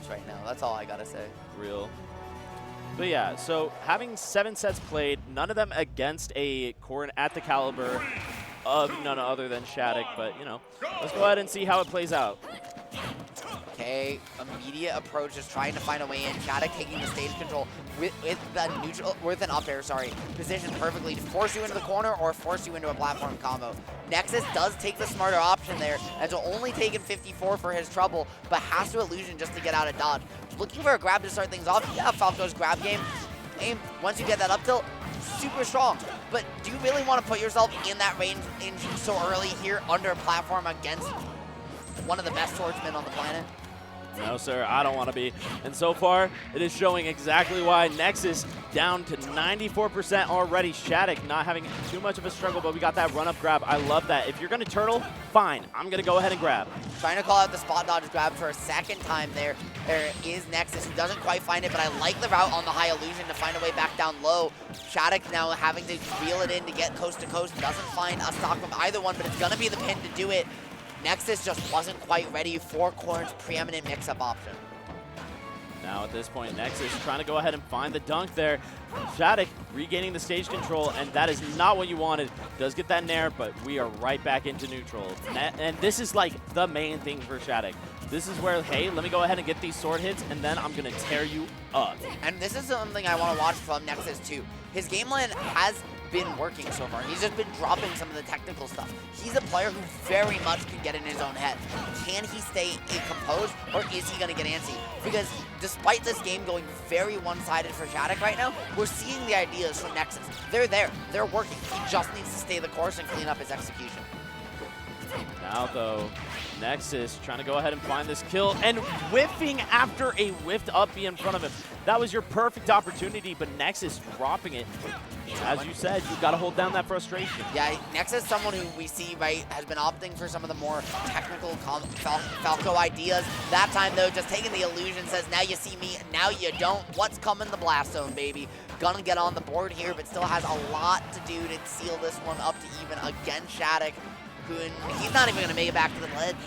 points right now. That's all I gotta say. Real. But yeah, so having 7 sets played, none of them against a Corrin at the caliber of none other than SHADIC, but you know, let's go ahead and see how it plays out. Okay, immediate approach is trying to find a way in. SHADIC taking the stage control with the neutral, with an up air, sorry, positioned perfectly to force you into the corner or force you into a platform combo. Nexus does take the smarter option there, as will only take him 54 for his trouble, but has to illusion just to get out of dodge. Looking for a grab to start things off. Yeah, Falco's grab game. Aim, once you get that up tilt, super strong. But do you really want to put yourself in that range so early here under a platform against one of the best swordsmen on the planet? No, sir, I don't want to be. And so far, it is showing exactly why. Nexus down to 94% already. SHADIC not having too much of a struggle, but we got that run-up grab. I love that. If you're going to turtle, fine. I'm going to go ahead and grab. Trying to call out the spot dodge grab for a second time there. There is Nexus, who doesn't quite find it, but I like the route on the high illusion to find a way back down low. SHADIC now having to reel it in to get coast to coast. Doesn't find a stock from either one, but it's going to be the pin to do it. Nexus just wasn't quite ready for Corrin's preeminent mix-up option. Now at this point, Nexus trying to go ahead and find the dunk there. SHADIC regaining the stage control, and that is not what you wanted. Does get that nair, but we are right back into neutral. And this is like the main thing for SHADIC. This is where, hey, let me go ahead and get these sword hits, and then I'm going to tear you up. And this is something I want to watch from Nexus too. His game plan has been working so far. He's just been dropping some of the technical stuff. He's a player who very much can get in his own head. Can he stay composed, or is he going to get antsy? Because despite this game going very one-sided for SHADIC right now, we're seeing the ideas from Nexus. They're there. They're working. He just needs to stay the course and clean up his execution. Now, though, Nexus trying to go ahead and find this kill and whiffing after a whiffed up B in front of him. That was your perfect opportunity, but Nexus dropping it. As you said, you've got to hold down that frustration. Yeah, Nexus, someone who we see, right, has been opting for some of the more technical Falco ideas. That time, though, just taking the illusion, says, now you see me, now you don't. What's coming? The blast zone, baby. Gonna get on the board here, but still has a lot to do to seal this one up to even against SHADIC. He's not even going to make it back to the ledge.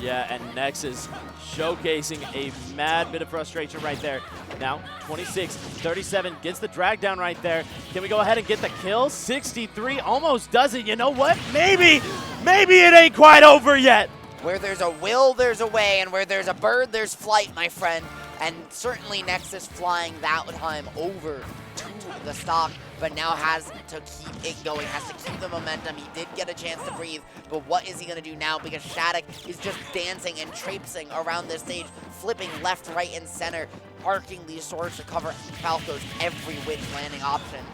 Yeah, and Nexus showcasing a mad bit of frustration right there. Now, 26-37 gets the drag down right there. Can we go ahead and get the kill? 63 almost does it. You know what? Maybe it ain't quite over yet. Where there's a will, there's a way, and where there's a bird, there's flight, my friend. And certainly Nexus flying that time over to the stock, but now has to keep it going, has to keep the momentum. He did get a chance to breathe, but what is he going to do now? Because SHADIC is just dancing and traipsing around this stage, flipping left, right, and center, arcing these swords to cover Falco's every which landing option,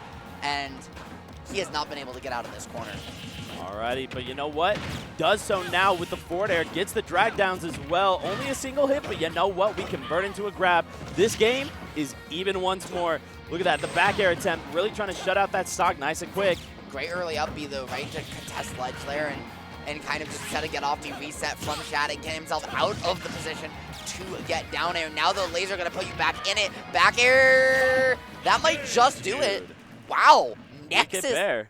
and he has not been able to get out of this corner. Alrighty, but you know what? Does so now with the forward air, gets the drag downs as well. Only a single hit, but you know what? We convert into a grab. This game is even once more. Look at that, the back air attempt, really trying to shut out that stock nice and quick. Great early up B though, right, to contest ledge there and kind of just try to get off the reset from SHADIC, get himself out of the position to get down air. Now the laser gonna put you back in it. Back air, that might just do it. Wow, Nexus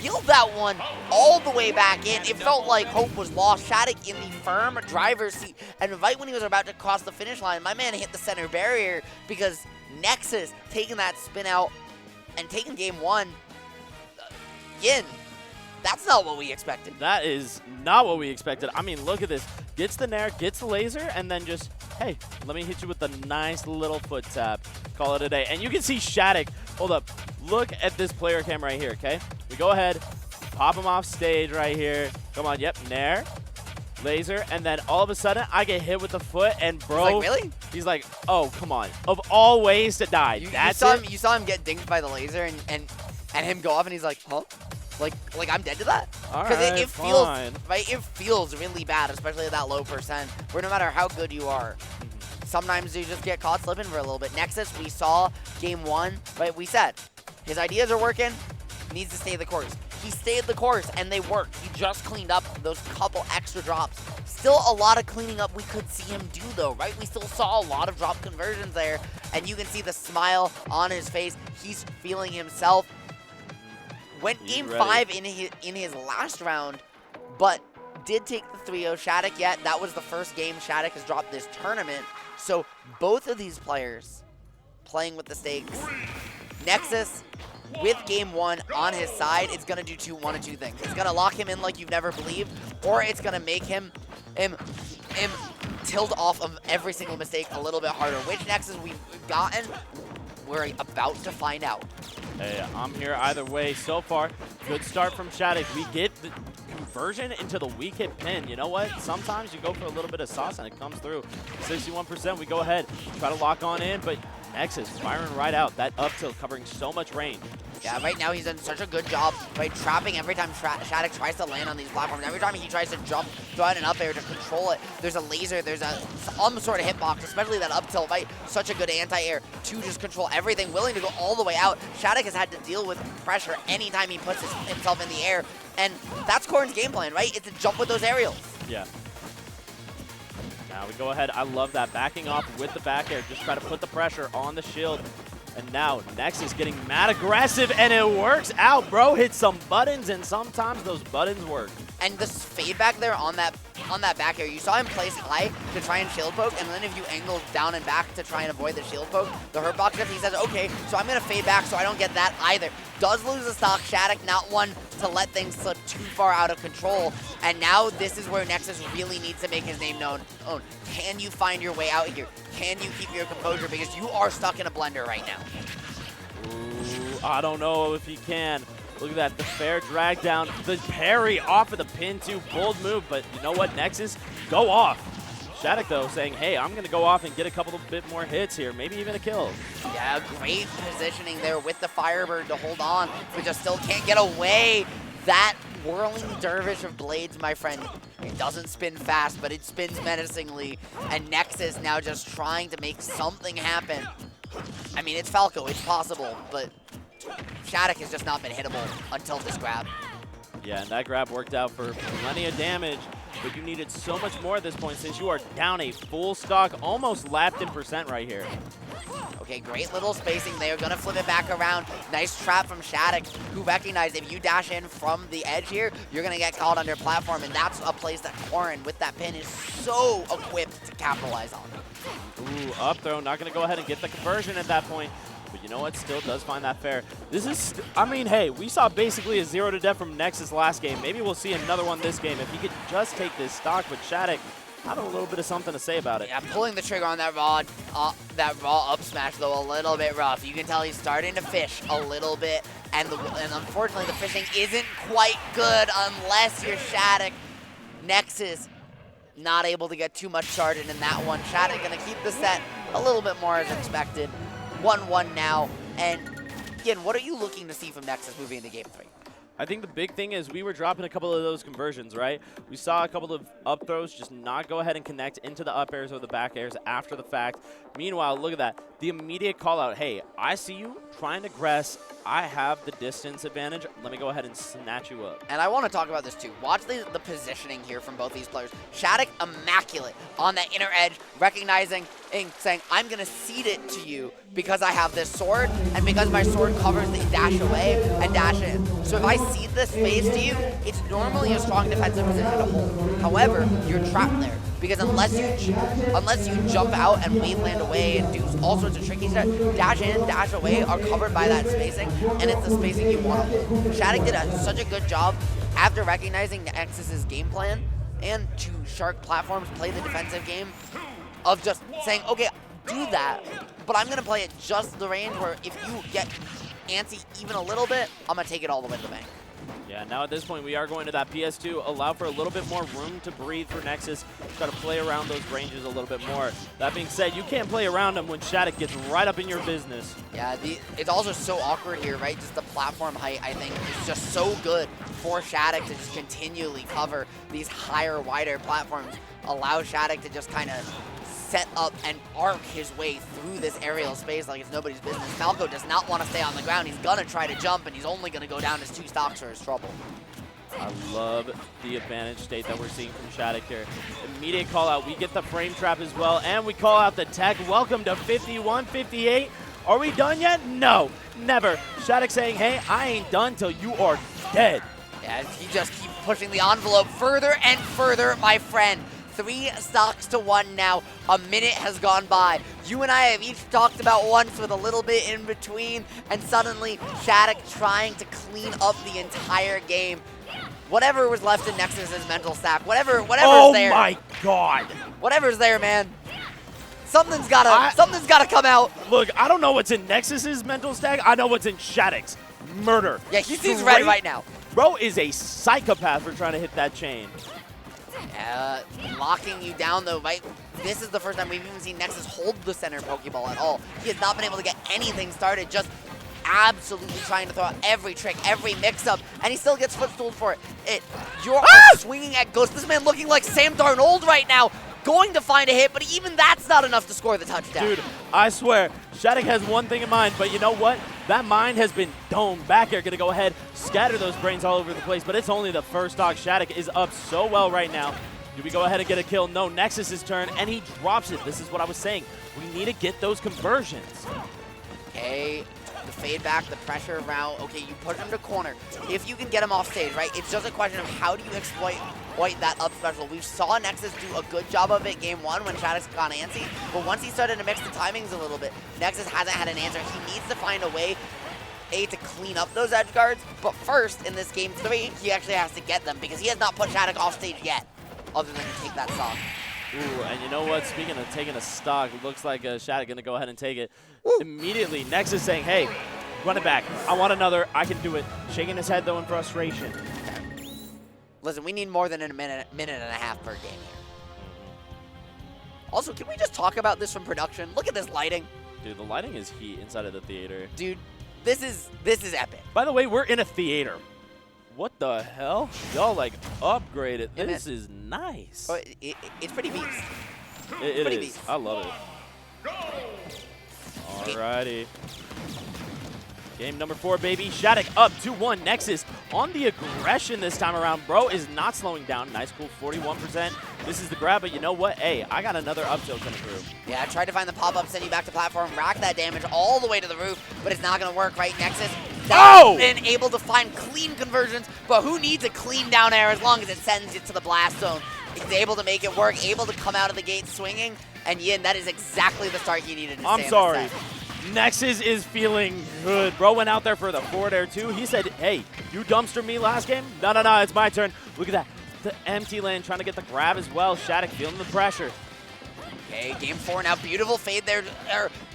reeled that one all the way back in. It felt like hope was lost. SHADIC in the firm driver's seat, and right when he was about to cross the finish line, my man hit the center barrier because Nexus taking that spin out and taking game one. Yin, that's not what we expected. That is not what we expected. I mean, look at this. Gets the nair, gets the laser, and then just, hey, let me hit you with a nice little foot tap. Call it a day. And you can see SHADIC. Hold up. Look at this player cam right here, okay? We go ahead, pop him off stage right here. Come on, yep, nair, laser, and then all of a sudden, I get hit with the foot, and bro, he's like, really? He's like, oh, come on. Of all ways to die, you saw him get dinged by the laser, and him go off, and he's like, huh? Like I'm dead to that? Because it feels, right? It feels really bad, especially at that low percent, where no matter how good you are, sometimes you just get caught slipping for a little bit. Nexus, we saw game one, right? We said his ideas are working, needs to stay the course. He stayed the course, and they worked. He just cleaned up those couple extra drops. Still a lot of cleaning up we could see him do, though, right? We still saw a lot of drop conversions there, and you can see the smile on his face. He's feeling himself. Went game 5 in his last round, but did take the 3-0. SHADIC yet. That was the first game SHADIC has dropped this tournament. So both of these players playing with the stakes. Nexus, with game 1 on his side, it's going to do one of two things. It's going to lock him in like you've never believed, or it's going to make him tilt off of every single mistake a little bit harder. Which Nexus we've gotten, we're about to find out. Hey, I'm here either way. So far, good start from SHADIC. We get the conversion into the weak hit pin. You know what? Sometimes you go for a little bit of sauce and it comes through. 61%, we go ahead, try to lock on in, but Nexus firing right out. That up tilt covering so much range. Yeah, right now he's done such a good job by trapping every time SHADIC tries to land on these platforms. Every time he tries to jump, throw out an up air to control it, there's a laser, there's some sort of hitbox, especially that up tilt, right? Such a good anti-air to just control everything, willing to go all the way out. SHADIC has had to deal with pressure anytime he puts himself in the air, and that's Corrin's game plan, right? It's to jump with those aerials. Yeah. Now we go ahead. I love that. Backing off with the back air. Just try to put the pressure on the shield. And now Nexus getting mad aggressive, and it works out, bro. Hit some buttons, and sometimes those buttons work. And this fade back there on that back air, you saw him place high to try and shield poke, and then if you angle down and back to try and avoid the shield poke, the hurt box shift, he says, okay, so I'm going to fade back so I don't get that either. Does lose the stock. SHADIC not one to let things slip too far out of control, and now this is where Nexus really needs to make his name known. Can you find your way out here? Can you keep your composure? Because you are stuck in a blender right now. Ooh, I don't know if he can. Look at that, the fair drag down, the parry off of the pin too, bold move, but you know what, Nexus, go off. SHADIC though saying, hey, I'm gonna go off and get a couple of bit more hits here, maybe even a kill. Yeah, great positioning there with the Firebird to hold on, but just still can't get away. That whirling dervish of blades, my friend, it doesn't spin fast, but it spins menacingly, and Nexus now just trying to make something happen. I mean, it's Falco, it's possible, but SHADIC has just not been hittable until this grab. Yeah, and that grab worked out for plenty of damage, but you needed so much more at this point since you are down a full stock, almost lapped in percent right here. Okay, great little spacing there. Gonna flip it back around. Nice trap from SHADIC, who recognized if you dash in from the edge here, you're gonna get caught under platform, and that's a place that Corrin, with that pin, is so equipped to capitalize on. Ooh, up throw, not gonna go ahead and get the conversion at that point. But you know what? Still does find that fair. This is, I mean, hey, we saw basically a 0 to death from Nexus last game. Maybe we'll see another one this game. If he could just take this stock, but SHADIC, I have a little bit of something to say about it. Yeah, pulling the trigger on that raw up smash, though, a little bit rough. You can tell he's starting to fish a little bit, and unfortunately the fishing isn't quite good unless you're SHADIC. Nexus not able to get too much started in that one. SHADIC gonna keep the set a little bit more as expected. 1-1 now, and again, what are you looking to see from Nexus moving into Game 3? I think the big thing is we were dropping a couple of those conversions, right? We saw a couple of up throws just not go ahead and connect into the up airs or the back airs after the fact. Meanwhile, look at that. The immediate call out, hey, I see you trying to gress. I have the distance advantage. Let me go ahead and snatch you up. And I want to talk about this too. Watch the positioning here from both these players. SHADIC immaculate on that inner edge, recognizing and saying, I'm going to cede it to you because I have this sword, and because my sword covers the dash away and dash in. So if I cede this space to you, it's normally a strong defensive position to hold. However, you're trapped there, because unless you jump out and waveland away and do all sorts of tricky stuff, dash in, dash away are covered by that spacing, and it's the spacing you want to hold. SHADIC did such a good job after recognizing Nexus's game plan and to Shark platforms play the defensive game of just saying, okay, do that, but I'm going to play it just the range where if you get antsy even a little bit, I'm going to take it all the way to the bank. Yeah, now at this point, we are going to that PS2, allow for a little bit more room to breathe for Nexus, try to play around those ranges a little bit more. That being said, you can't play around them when SHADIC gets right up in your business. Yeah, it's also so awkward here, right? Just the platform height, I think, is just so good for SHADIC to just continually cover these higher, wider platforms, allow SHADIC to just kind of set up and arc his way through this aerial space like it's nobody's business. Falco does not want to stay on the ground. He's going to try to jump, and he's only going to go down as 2 stocks or his trouble. I love the advantage state that we're seeing from SHADIC here. Immediate call out. We get the frame trap as well, and we call out the tech. Welcome to 51-58. Are we done yet? No, never. SHADIC saying, hey, I ain't done till you are dead. Yeah, he just keeps pushing the envelope further and further, my friend. 3 stocks to 1 now. A minute has gone by. You and I have each talked about once with a little bit in between, and suddenly SHADIC trying to clean up the entire game. Whatever was left in Nexus's mental stack, whatever's there. Oh my God! Whatever's there, man. Something's gotta come out. Look, I don't know what's in Nexus's mental stack. I know what's in SHADIC's. Murder. Yeah, he sees red right now. Bro is a psychopath for trying to hit that chain. Locking you down though, right? This is the first time we've even seen Nexus hold the center Pokeball at all. He has not been able to get anything started, just absolutely trying to throw out every trick, every mix-up, and he still gets footstooled for it. You're swinging at Ghost. This man looking like Sam Darnold right now, going to find a hit, but even that's not enough to score the touchdown. Dude, I swear, SHADIC has one thing in mind, but you know what? That mind has been domed back here. Gonna go ahead, scatter those brains all over the place, but it's only the first stock. SHADIC is up so well right now. Do we go ahead and get a kill? No, Nexus's turn, and he drops it. This is what I was saying. We need to get those conversions. Okay, the fade back, the pressure route. Okay, you push him to corner. If you can get him off stage, right? It's just a question of how do you exploit that up special. We saw Nexus do a good job of it game 1 when SHADIC's gone antsy, but once he started to mix the timings a little bit, Nexus hasn't had an answer. He needs to find a way to clean up those edge guards, but first, in this game 3, he actually has to get them because he has not put SHADIC off stage yet, other than to take that stock. Ooh, and you know what? Speaking of taking a stock, it looks like SHADIC gonna go ahead and take it. Immediately, Nexus saying, hey, run it back. I want another. I can do it. Shaking his head, though, in frustration. Listen, we need more than a minute and a half per game here. Also, can we just talk about this from production? Look at this lighting. Dude, the lighting is heat inside of the theater. Dude, this is epic. By the way, we're in a theater. What the hell? Y'all, like, upgraded. This is nice. Oh, it's pretty beast. It pretty is. beast. I love it. Alrighty. Game number 4, baby. SHADIC up 2-1. Nexus on the aggression this time around. Bro is not slowing down. Nice, cool, 41%. This is the grab, but you know what? Hey, I got another up tilt coming through. Yeah, I tried to find the pop-up, send you back to platform, rack that damage all the way to the roof, but it's not going to work, right? Nexus has been able to find clean conversions, but who needs a clean down air as long as it sends it to the blast zone? He's able to make it work, able to come out of the gate swinging, and Yin, that is exactly the start he needed to I'm sorry. Nexus is feeling good. Bro went out there for the forward air too. He said, hey, you dumpster me last game? No, it's my turn. Look at that. The empty lane trying to get the grab as well. SHADIC feeling the pressure. Okay, game 4 now. Beautiful fade there.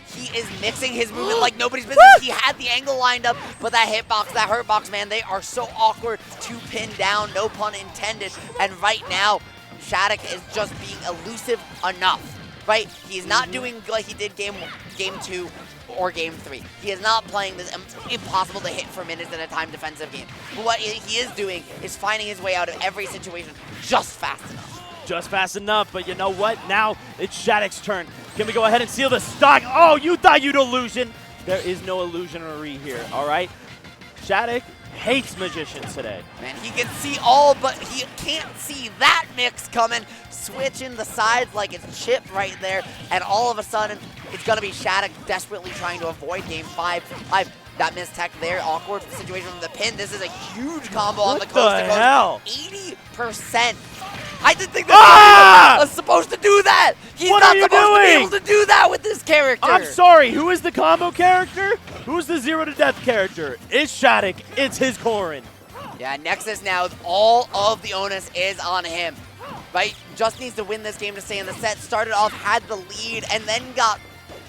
He is mixing his movement like nobody's business. He had the angle lined up, but that hitbox, that hurtbox, man, they are so awkward to pin down. No pun intended. And right now, SHADIC is just being elusive enough, right? He's not doing like he did game 2 or game 3. He is not playing this impossible to hit for minutes in a time defensive game. But what he is doing is finding his way out of every situation just fast enough. Just fast enough, but you know what? Now it's SHADIC's turn. Can we go ahead and seal the stock? Oh, you thought you'd illusion. There is no illusionary here, all right? SHADIC hates magicians today. Man, he can see all, but he can't see that mix coming. Switching the sides like it's chipped right there, and all of a sudden, it's going to be SHADIC desperately trying to avoid game 5. That missed tech there, awkward situation from the pin. This is a huge combo on the coast to coast. 80%. I didn't think that was supposed to do that. He's not supposed to be able to do that with this character. I'm sorry, who is the combo character? Who's the 0 to death character? It's SHADIC. It's his Corrin. Yeah, Nexus now, all of the onus is on him. Right? Just needs to win this game to stay in the set. Started off, had the lead, and then got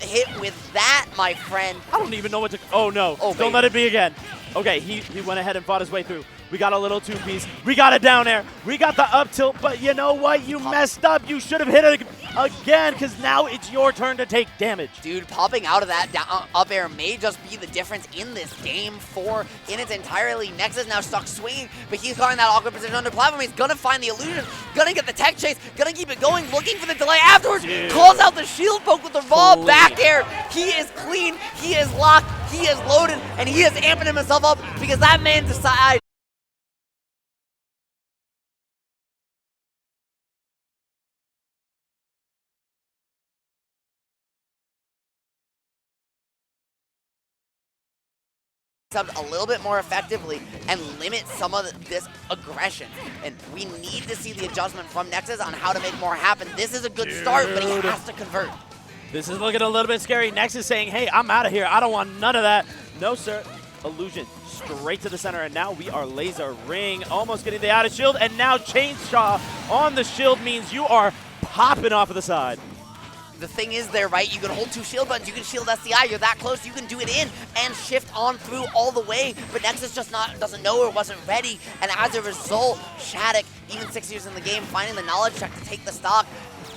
hit with that, my friend. I don't even know what to... Oh, no. Oh, don't let it be again. Okay, he went ahead and fought his way through. We got a little two-piece. We got a down air. We got the up tilt, but you know what? You messed up. You should have hit it again, because now it's your turn to take damage. Dude, popping out of that up air may just be the difference in this game 4 in its entirety. Nexus now stuck swinging, but he's caught in that awkward position under platform. He's going to find the illusion, going to get the tech chase, going to keep it going, looking for the delay afterwards. Dude. Calls out the shield poke with the raw back air. He is clean, he is locked, he is loaded, and he is amping himself up because that man decided a little bit more effectively and limit some of this aggression. And we need to see the adjustment from Nexus on how to make more happen. This is a good start, but he has to convert. This is looking a little bit scary. Nexus saying, hey, I'm out of here. I don't want none of that. No, sir. Illusion straight to the center, and now we are laser ring, almost getting the outer shield, and now chainsaw on the shield means you are popping off of the side. The thing is there, right? You can hold 2 shield buttons, you can shield SCI, you're that close, you can do it in and shift on through all the way, but Nexus just doesn't know or wasn't ready, and as a result, SHADIC, even 6 years in the game, finding the knowledge check to take the stock.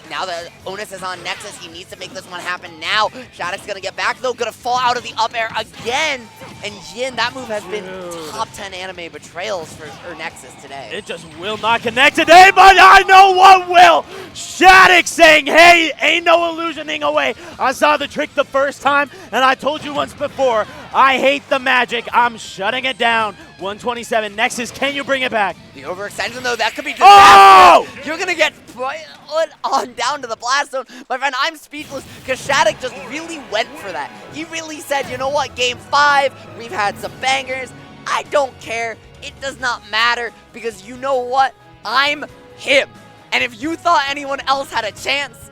Now the onus is on Nexus. He needs to make this one happen now. SHADIC's going to get back, though. Going to fall out of the up air again. And Jin, that move has been top 10 anime betrayals for Nexus today. It just will not connect today, but I know what will. SHADIC saying, hey, ain't no illusioning away. I saw the trick the first time, and I told you once before, I hate the magic. I'm shutting it down. 127. Nexus, can you bring it back? The overextension, though, that could be disaster. Oh! You're going to get put on down to the blast zone. My friend, I'm speechless because SHADIC just really went for that. He really said, you know what, game 5, we've had some bangers. I don't care. It does not matter because you know what? I'm him. And if you thought anyone else had a chance,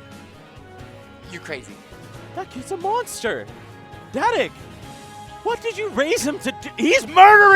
you're crazy. That kid's a monster. SHADIC, what did you raise him to do? He's murdering.